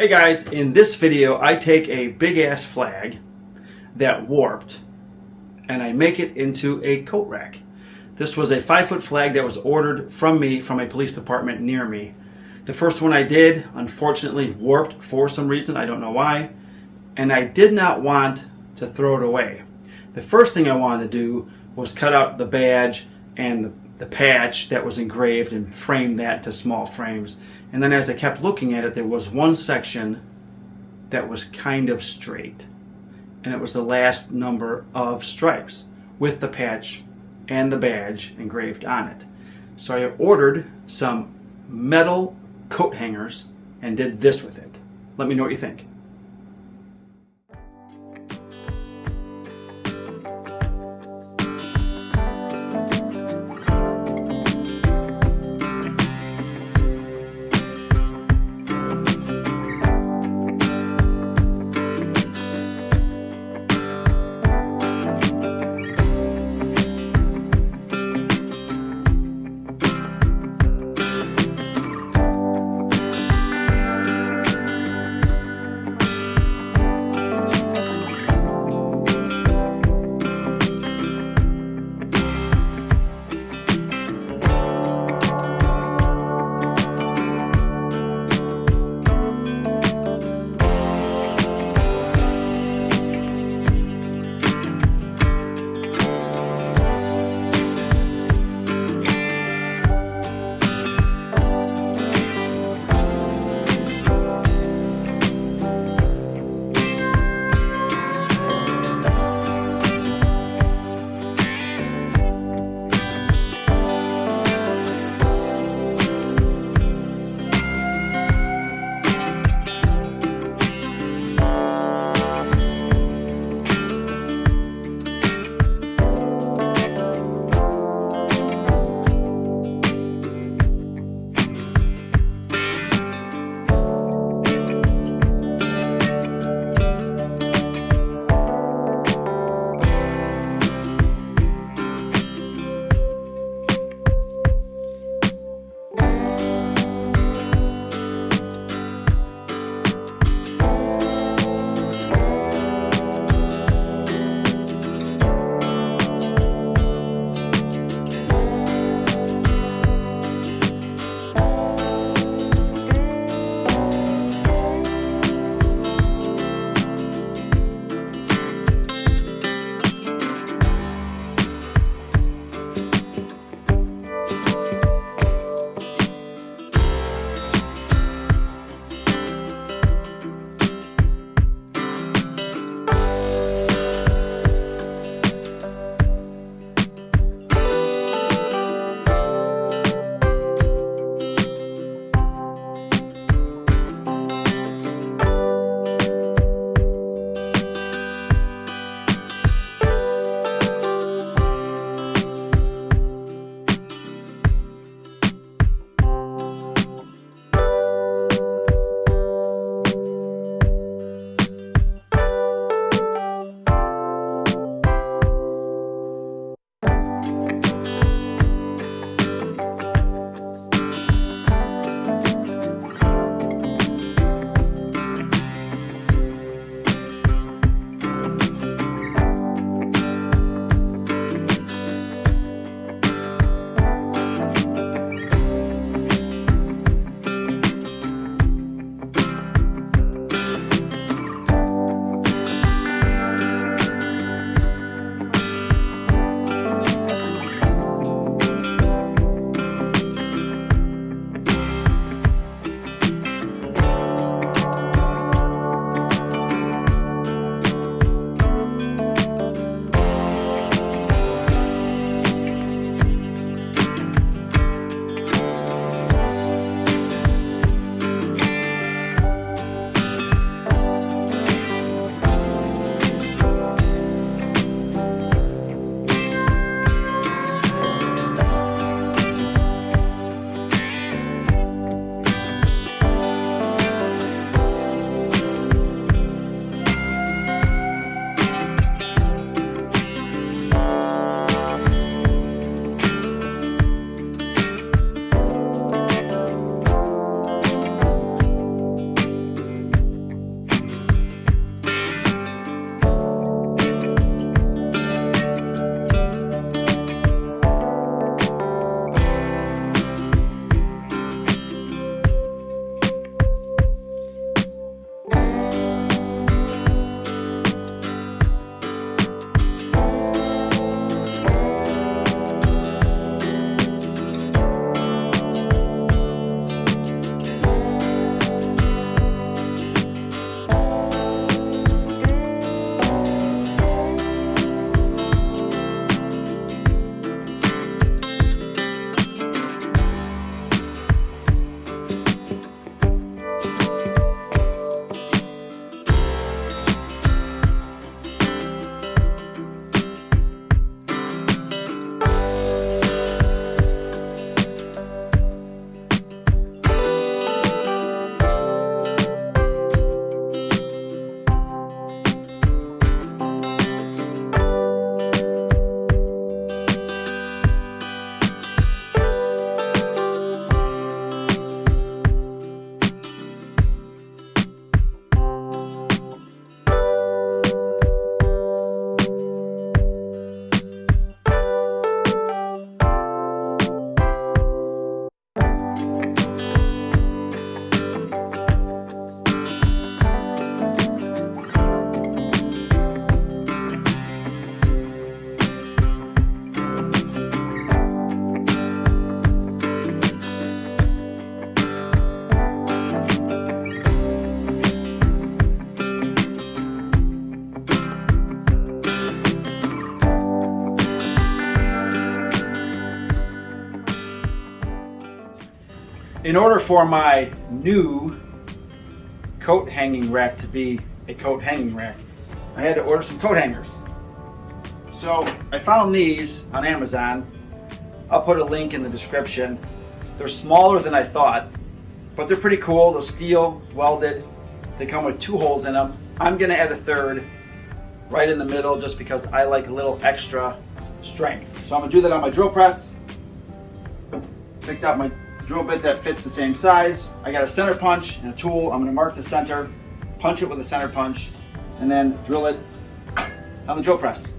Hey guys, in this video I take a big ass flag that warped and I make it into a coat rack. This was a 5-foot flag that was ordered from me from a police department near me. The first one I did unfortunately warped for some reason, I don't know why, and I did not want to throw it away. The first thing I wanted to do was cut out the badge and the patch that was engraved and frame that to small frames. And then as I kept looking at it, there was one section that was kind of straight. And it was the last number of stripes with the patch and the badge engraved on it. So I ordered some metal coat hangers and did this with it. Let me know what you think. in order for my new coat hanging rack to be a coat hanging rack, I had to order some coat hangers. So I found these on Amazon. I'll put a link in the description. They're smaller than I thought, but they're pretty cool. They're steel welded. They come with 2 holes in them. I'm gonna add a third right in the middle just because I like a little extra strength. So I'm gonna do that on my drill press. Picked out my drill bit that fits the same size. I got a center punch and a tool. I'm gonna mark the center, punch it with a center punch, and then drill it on the drill press.